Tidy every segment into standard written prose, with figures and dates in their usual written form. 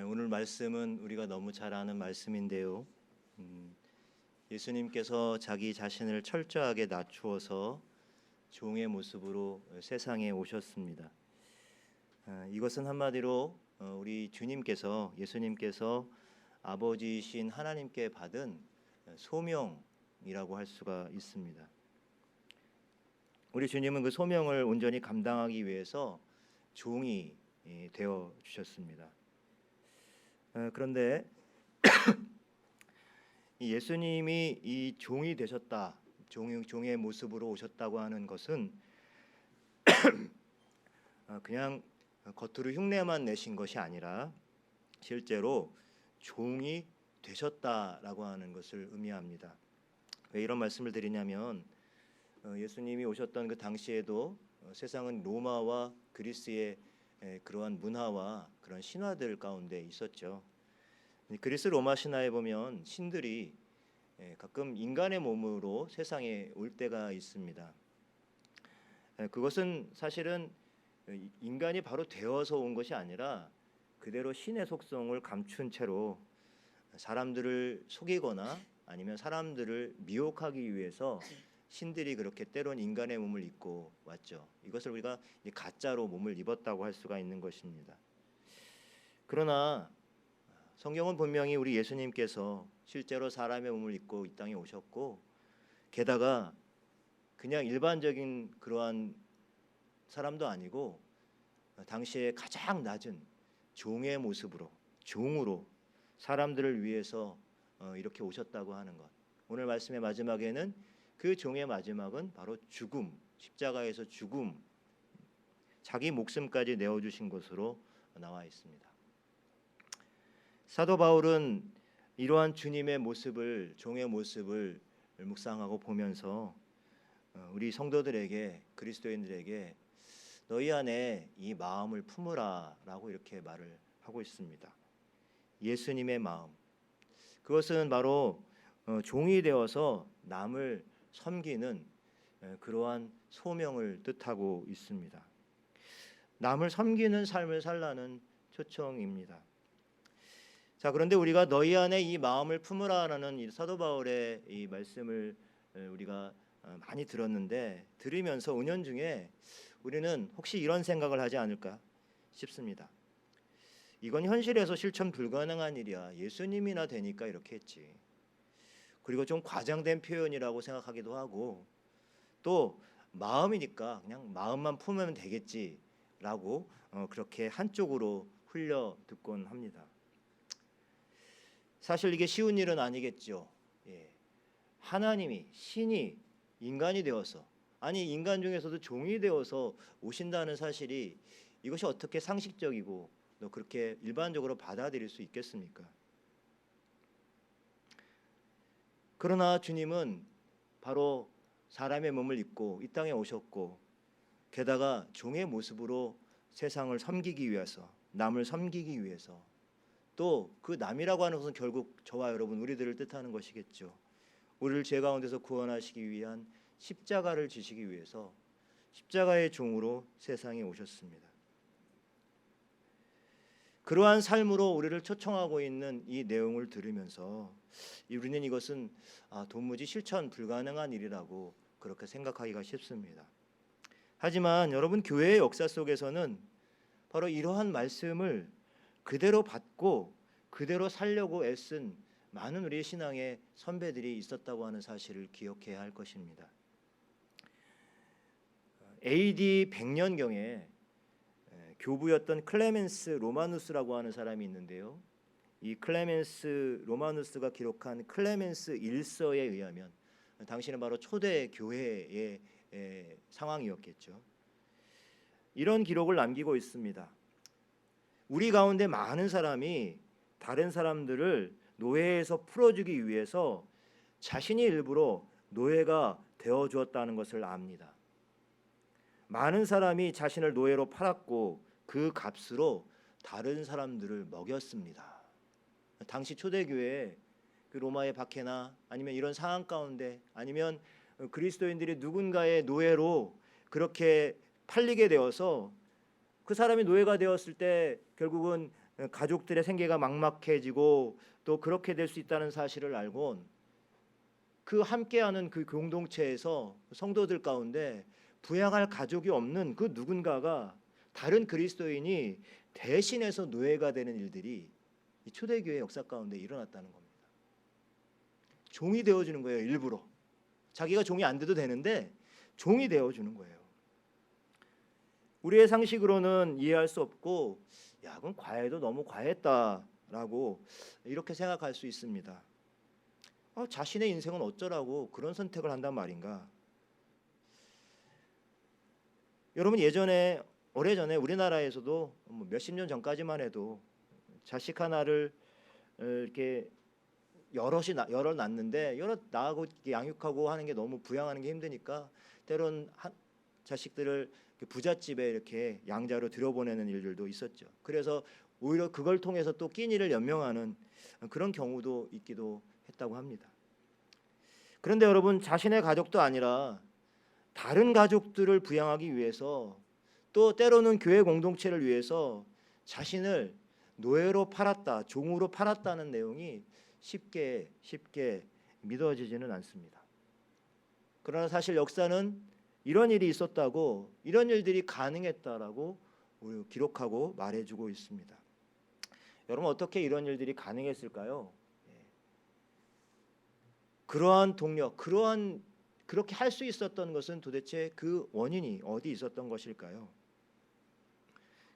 오늘 말씀은 우리가 너무 잘 아는 말씀인데요. 예수님께서 자기 자신을 철저하게 낮추어서 종의 모습으로 세상에 오셨습니다. 이것은 한마디로 우리 주님께서 예수님께서 아버지이신 하나님께 받은 소명이라고 할 수가 있습니다. 우리 주님은 그 소명을 온전히 감당하기 위해서 종이 되어 주셨습니다. 그런데 예수님이 이 종이 되셨다, 종의 모습으로 오셨다고 하는 것은 그냥 겉으로 흉내만 내신 것이 아니라 실제로 종이 되셨다라고 하는 것을 의미합니다. 왜 이런 말씀을 드리냐면 예수님이 오셨던 그 당시에도 세상은 로마와 그리스의 그러한 문화와 그런 신화들 가운데 있었죠. 그리스 로마 신화에 보면 신들이 가끔 인간의 몸으로 세상에 올 때가 있습니다. 그것은 사실은 인간이 바로 되어서 온 것이 아니라 그대로 신의 속성을 감춘 채로 사람들을 속이거나 아니면 사람들을 미혹하기 위해서 신들이 그렇게 때론 인간의 몸을 입고 왔죠. 이것을 우리가 가짜로 몸을 입었다고 할 수가 있는 것입니다. 그러나 성경은 분명히 우리 예수님께서 실제로 사람의 몸을 입고 이 땅에 오셨고, 게다가 그냥 일반적인 그러한 사람도 아니고 당시에 가장 낮은 종의 모습으로, 종으로 사람들을 위해서 이렇게 오셨다고 하는 것. 오늘 말씀의 마지막에는 그 종의 마지막은 바로 죽음, 십자가에서 죽음, 자기 목숨까지 내어주신 것으로 나와 있습니다. 사도 바울은 이러한 주님의 모습을, 종의 모습을 묵상하고 보면서 우리 성도들에게, 그리스도인들에게 너희 안에 이 마음을 품으라라고 이렇게 말을 하고 있습니다. 예수님의 마음, 그것은 바로 종이 되어서 남을 섬기는 그러한 소명을 뜻하고 있습니다. 남을 섬기는 삶을 살라는 초청입니다. 자, 그런데 우리가 너희 안에 이 마음을 품으라라는 이 사도 바울의 이 말씀을 우리가 많이 들었는데, 들으면서 은연중에 우리는 혹시 이런 생각을 하지 않을까 싶습니다. 이건 현실에서 실천 불가능한 일이야. 예수님이나 되니까 이렇게 했지. 그리고 좀 과장된 표현이라고 생각하기도 하고, 또 마음이니까 그냥 마음만 품으면 되겠지라고 그렇게 한쪽으로 흘려 듣곤 합니다. 사실 이게 쉬운 일은 아니겠죠. 하나님이, 신이 인간이 되어서, 아니 인간 중에서도 종이 되어서 오신다는 사실이, 이것이 어떻게 상식적이고 또 그렇게 일반적으로 받아들일 수 있겠습니까? 그러나 주님은 바로 사람의 몸을 입고 이 땅에 오셨고, 게다가 종의 모습으로 세상을 섬기기 위해서, 남을 섬기기 위해서, 또 그 남이라고 하는 것은 결국 저와 여러분, 우리들을 뜻하는 것이겠죠. 우리를 죄 가운데서 구원하시기 위한 십자가를 지시기 위해서 십자가의 종으로 세상에 오셨습니다. 그러한 삶으로 우리를 초청하고 있는 이 내용을 들으면서 우리는 이것은 도무지 실천 불가능한 일이라고 그렇게 생각하기가 쉽습니다. 하지만 여러분, 교회의 역사 속에서는 바로 이러한 말씀을 그대로 받고 그대로 살려고 애쓴 많은 우리의 신앙의 선배들이 있었다고 하는 사실을 기억해야 할 것입니다. AD 100년경에 교부였던 클레멘스 로마누스라고 하는 사람이 있는데요. 이 클레멘스 로마누스가 기록한 클레멘스 일서에 의하면, 당시는 바로 초대 교회의 상황이었겠죠. 이런 기록을 남기고 있습니다. 우리 가운데 많은 사람이 다른 사람들을 노예에서 풀어주기 위해서 자신이 일부러 노예가 되어 주었다는 것을 압니다. 많은 사람이 자신을 노예로 팔았고 그 값으로 다른 사람들을 먹였습니다. 당시 초대교회에 그 로마의 박해나 아니면 이런 상황 가운데, 아니면 그리스도인들이 누군가의 노예로 그렇게 팔리게 되어서 그 사람이 노예가 되었을 때 결국은 가족들의 생계가 막막해지고 또 그렇게 될 수 있다는 사실을 알고 그 함께하는 그 공동체에서 성도들 가운데 부양할 가족이 없는 그 누군가가 다른 그리스도인이 대신해서 노예가 되는 일들이 이 초대교회 역사 가운데 일어났다는 겁니다. 종이 되어주는 거예요. 일부러 자기가 종이 안 돼도 되는데 종이 되어주는 거예요. 우리의 상식으로는 이해할 수 없고 야 그건 과해도 너무 과했다라고 이렇게 생각할 수 있습니다. 자신의 인생은 어쩌라고 그런 선택을 한단 말인가. 여러분 예전에 오래전에 우리나라에서도 몇십 년 전까지만 해도 자식 하나를 이렇게 여러 낳는데 여러 낳고 양육하고 하는 게 너무 부양하는 게 힘드니까 때론 자식들을 부잣집에 이렇게 양자로 들여보내는 일들도 있었죠. 그래서 오히려 그걸 통해서 또 끼니를 연명하는 그런 경우도 있기도 했다고 합니다. 그런데 여러분 자신의 가족도 아니라 다른 가족들을 부양하기 위해서 또 때로는 교회 공동체를 위해서 자신을 노예로 팔았다, 종으로 팔았다는 내용이 쉽게 믿어지지는 않습니다. 그러나 사실 역사는 이런 일이 있었다고, 이런 일들이 가능했다라고 기록하고 말해주고 있습니다. 여러분 어떻게 이런 일들이 가능했을까요? 그러한 동력, 그렇게 할 수 있었던 것은 도대체 그 원인이 어디 있었던 것일까요?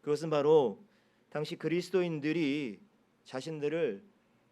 그것은 바로 당시 그리스도인들이 자신들을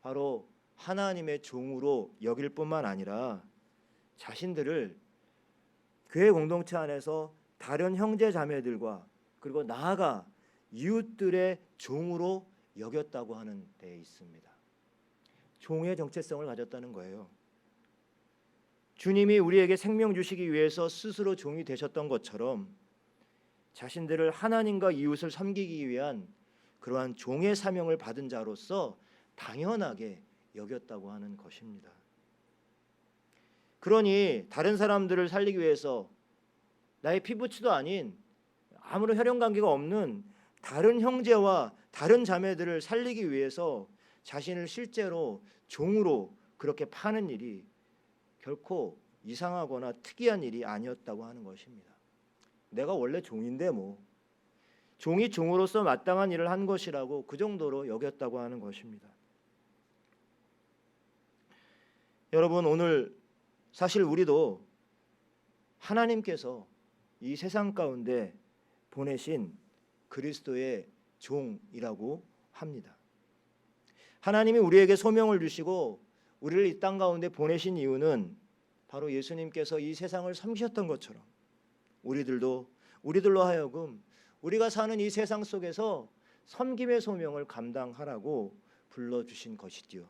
바로 하나님의 종으로 여길 뿐만 아니라 자신들을 교회 공동체 안에서 다른 형제 자매들과 그리고 나아가 이웃들의 종으로 여겼다고 하는 데 있습니다. 종의 정체성을 가졌다는 거예요. 주님이 우리에게 생명 주시기 위해서 스스로 종이 되셨던 것처럼 자신들을 하나님과 이웃을 섬기기 위한 그러한 종의 사명을 받은 자로서 당연하게 여겼다고 하는 것입니다. 그러니 다른 사람들을 살리기 위해서 나의 피부치도 아닌 아무런 혈연 관계가 없는 다른 형제와 다른 자매들을 살리기 위해서 자신을 실제로 종으로 그렇게 파는 일이 결코 이상하거나 특이한 일이 아니었다고 하는 것입니다. 내가 원래 종인데 종이 종으로서 마땅한 일을 한 것이라고 그 정도로 여겼다고 하는 것입니다. 여러분 오늘 사실 우리도 하나님께서 이 세상 가운데 보내신 그리스도의 종이라고 합니다. 하나님이 우리에게 소명을 주시고 우리를 이 땅 가운데 보내신 이유는 바로 예수님께서 이 세상을 섬기셨던 것처럼 우리들로 하여금 우리가 사는 이 세상 속에서 섬김의 소명을 감당하라고 불러주신 것이지요.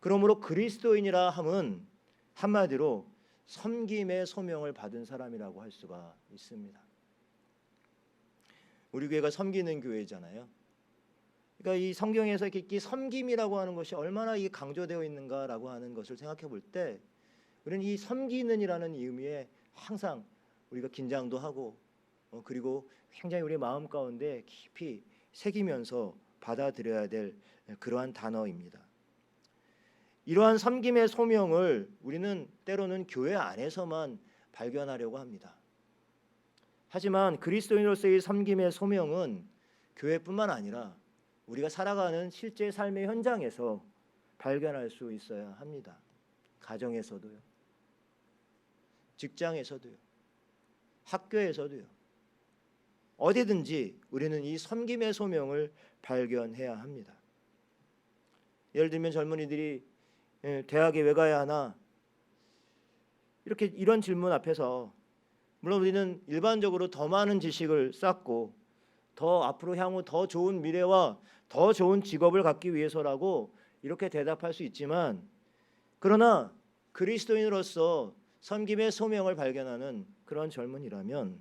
그러므로 그리스도인이라 함은 한마디로 섬김의 소명을 받은 사람이라고 할 수가 있습니다. 우리 교회가 섬기는 교회잖아요. 그러니까 이 성경에서 이 섬김이라고 하는 것이 얼마나 이게 강조되어 있는가라고 하는 것을 생각해 볼 때 우리는 이 섬기는이라는 의미에 항상 우리가 긴장도 하고 그리고 굉장히 우리 마음 가운데 깊이 새기면서 받아들여야 될 그러한 단어입니다. 이러한 섬김의 소명을 우리는 때로는 교회 안에서만 발견하려고 합니다. 하지만 그리스도인으로서의 섬김의 소명은 교회뿐만 아니라 우리가 살아가는 실제 삶의 현장에서 발견할 수 있어야 합니다. 가정에서도요, 직장에서도요, 학교에서도요. 어디든지 우리는 이 섬김의 소명을 발견해야 합니다. 예를 들면 젊은이들이 대학에 왜 가야 하나 이런 질문 앞에서 물론 우리는 일반적으로 더 많은 지식을 쌓고 더 앞으로 향후 더 좋은 미래와 더 좋은 직업을 갖기 위해서라고 이렇게 대답할 수 있지만 그러나 그리스도인으로서 섬김의 소명을 발견하는 그런 젊은이라면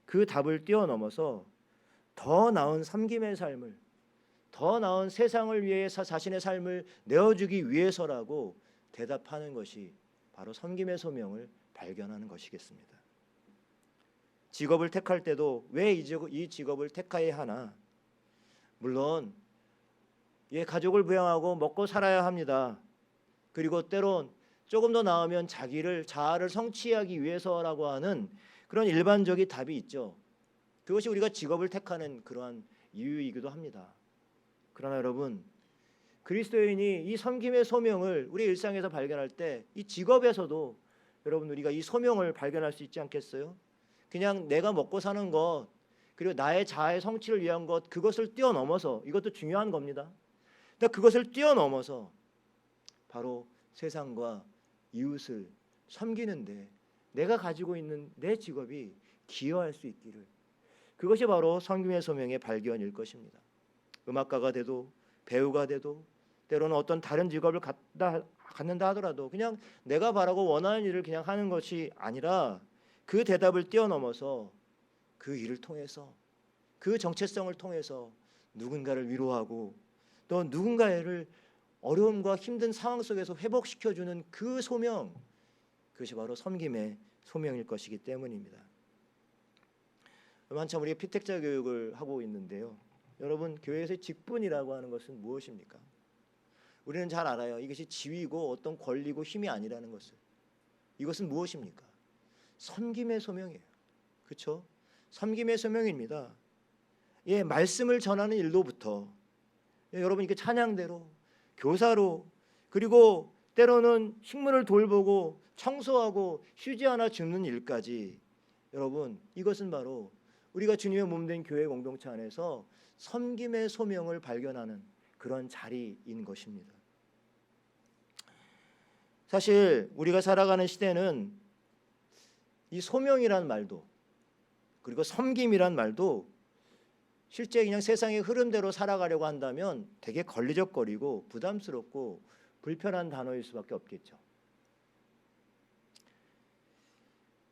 그 답을 뛰어넘어서 더 나은 섬김의 삶을 더 나은 세상을 위해서 자신의 삶을 내어주기 위해서라고 대답하는 것이 바로 섬김의 소명을 발견하는 것이겠습니다. 직업을 택할 때도 왜 이 직업을 택해야 하나? 물론 가족을 부양하고 먹고 살아야 합니다. 그리고 때론 조금 더 나으면 자아를 성취하기 위해서라고 하는 그런 일반적인 답이 있죠. 그것이 우리가 직업을 택하는 그러한 이유이기도 합니다. 그러나 여러분, 그리스도인이 이 섬김의 소명을 우리 일상에서 발견할 때 이 직업에서도 여러분 우리가 이 소명을 발견할 수 있지 않겠어요? 그냥 내가 먹고 사는 것, 그리고 나의 자아의 성취를 위한 것, 그것을 뛰어넘어서, 이것도 중요한 겁니다. 그것을 뛰어넘어서 바로 세상과 이웃을 섬기는데 내가 가지고 있는 내 직업이 기여할 수 있기를, 그것이 바로 섬김의 소명의 발견일 것입니다. 음악가가 돼도 배우가 돼도 때로는 어떤 다른 직업을 갖는다 하더라도 그냥 내가 바라고 원하는 일을 그냥 하는 것이 아니라 그 대답을 뛰어넘어서 그 일을 통해서, 그 정체성을 통해서 누군가를 위로하고 또 누군가를 어려움과 힘든 상황 속에서 회복시켜주는 그 소명, 그것이 바로 섬김의 소명일 것이기 때문입니다. 한참 우리가 피택자 교육을 하고 있는데요. 여러분, 교회에서의 직분이라고 하는 것은 무엇입니까? 우리는 잘 알아요. 이것이 지위고 어떤 권리고 힘이 아니라는 것을. 이것은 무엇입니까? 섬김의 소명이에요. 그렇죠? 섬김의 소명입니다. 말씀을 전하는 일로부터 여러분 이렇게 찬양대로, 교사로, 그리고 때로는 식물을 돌보고 청소하고 휴지 하나 줍는 일까지, 여러분 이것은 바로 우리가 주님의 몸된 교회 공동체 안에서 섬김의 소명을 발견하는 그런 자리인 것입니다. 사실 우리가 살아가는 시대는 이 소명이란 말도 그리고 섬김이란 말도 실제 그냥 세상의 흐름대로 살아가려고 한다면 되게 걸리적거리고 부담스럽고 불편한 단어일 수밖에 없겠죠.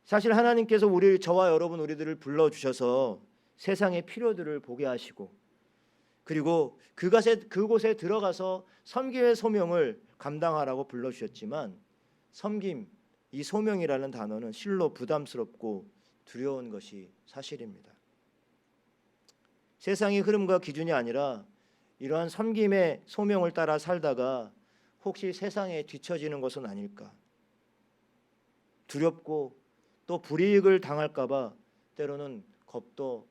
사실 하나님께서 저와 여러분 우리들을 불러주셔서 세상의 필요들을 보게 하시고, 그리고 그곳에 들어가서 섬김의 소명을 감당하라고 불러주셨지만, 섬김, 이 소명이라는 단어는 실로 부담스럽고 두려운 것이 사실입니다. 세상의 흐름과 기준이 아니라 이러한 섬김의 소명을 따라 살다가 혹시 세상에 뒤처지는 것은 아닐까, 두렵고 또 불이익을 당할까 봐 때로는 겁도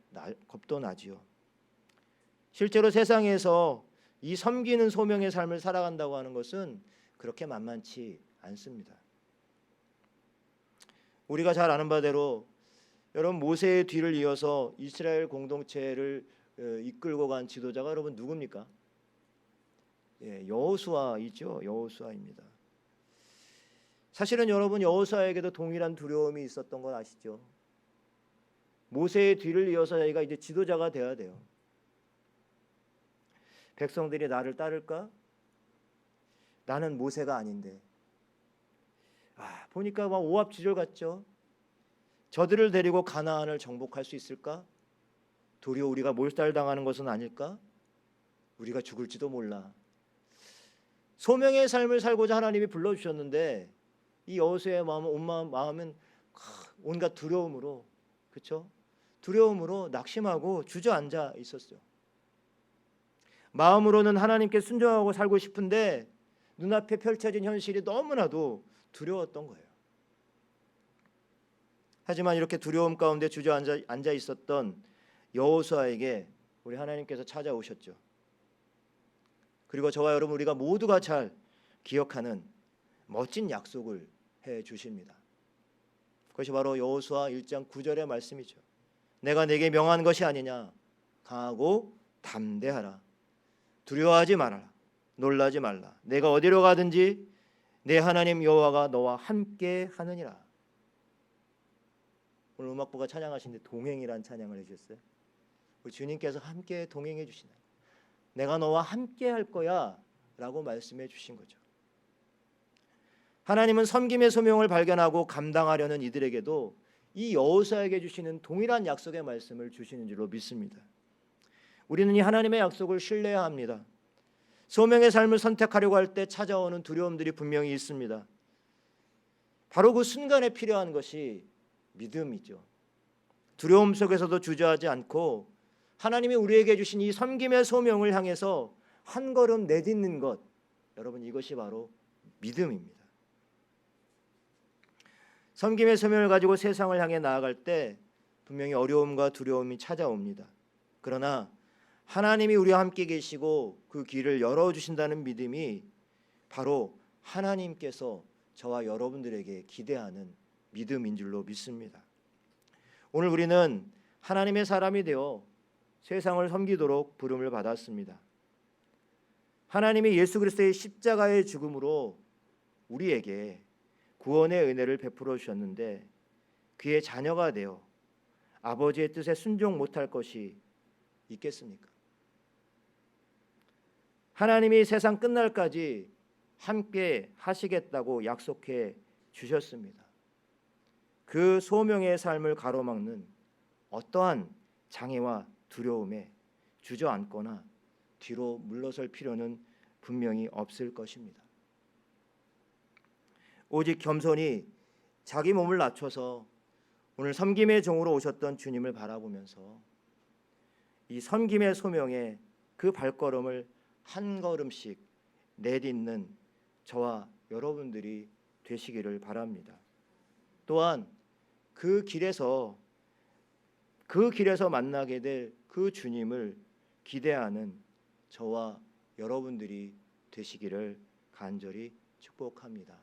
나지요. 실제로 세상에서 이 섬기는 소명의 삶을 살아간다고 하는 것은 그렇게 만만치 않습니다. 우리가 잘 아는 바대로 여러분, 모세의 뒤를 이어서 이스라엘 공동체를 이끌고 간 지도자가 여러분 누굽니까? 여호수아이죠. 여호수아입니다. 사실은 여러분, 여호수아에게도 동일한 두려움이 있었던 건 아시죠? 모세의 뒤를 이어서 자기가 이제 지도자가 되어야 돼요. 백성들이 나를 따를까? 나는 모세가 아닌데. 보니까 막 오합지졸 같죠? 저들을 데리고 가나안을 정복할 수 있을까? 도리어 우리가 몰살당하는 것은 아닐까? 우리가 죽을지도 몰라. 소명의 삶을 살고자 하나님이 불러주셨는데 이 여호수아의 마음은 온갖 두려움으로, 그렇죠? 두려움으로 낙심하고 주저앉아 있었어요. 마음으로는 하나님께 순종하고 살고 싶은데 눈앞에 펼쳐진 현실이 너무나도 두려웠던 거예요. 하지만 이렇게 두려움 가운데 주저앉아 있었던 여호수아에게 우리 하나님께서 찾아오셨죠. 그리고 저와 여러분, 우리가 모두가 잘 기억하는 멋진 약속을 해 주십니다. 그것이 바로 여호수아 1장 9절의 말씀이죠. 내가 네게 명한 것이 아니냐. 강하고 담대하라. 두려워하지 말아라. 놀라지 말라. 내가 어디로 가든지 내 하나님 여호와가 너와 함께 하느니라. 오늘 음악부가 찬양하시는데 동행이란 찬양을 해주셨어요. 우리 주님께서 함께 동행해 주시나. 내가 너와 함께 할 거야 라고 말씀해 주신 거죠. 하나님은 섬김의 소명을 발견하고 감당하려는 이들에게도 이 여호수아에게 주시는 동일한 약속의 말씀을 주시는 줄로 믿습니다. 우리는 이 하나님의 약속을 신뢰해야 합니다. 소명의 삶을 선택하려고 할 때 찾아오는 두려움들이 분명히 있습니다. 바로 그 순간에 필요한 것이 믿음이죠. 두려움 속에서도 주저하지 않고 하나님이 우리에게 주신 이 섬김의 소명을 향해서 한 걸음 내딛는 것, 여러분 이것이 바로 믿음입니다. 섬김의 소명을 가지고 세상을 향해 나아갈 때 분명히 어려움과 두려움이 찾아옵니다. 그러나 하나님이 우리와 함께 계시고 그 길을 열어주신다는 믿음이 바로 하나님께서 저와 여러분들에게 기대하는 믿음인 줄로 믿습니다. 오늘 우리는 하나님의 사람이 되어 세상을 섬기도록 부름을 받았습니다. 하나님이 예수 그리스도의 십자가의 죽음으로 우리에게 구원의 은혜를 베풀어 주셨는데 그의 자녀가 되어 아버지의 뜻에 순종 못할 것이 있겠습니까? 하나님이 세상 끝날까지 함께 하시겠다고 약속해 주셨습니다. 그 소명의 삶을 가로막는 어떠한 장애와 두려움에 주저앉거나 뒤로 물러설 필요는 분명히 없을 것입니다. 오직 겸손히 자기 몸을 낮춰서 오늘 섬김의 종으로 오셨던 주님을 바라보면서 이 섬김의 소명에 그 발걸음을 한 걸음씩 내딛는 저와 여러분들이 되시기를 바랍니다. 또한 그 길에서 만나게 될 그 주님을 기대하는 저와 여러분들이 되시기를 간절히 축복합니다.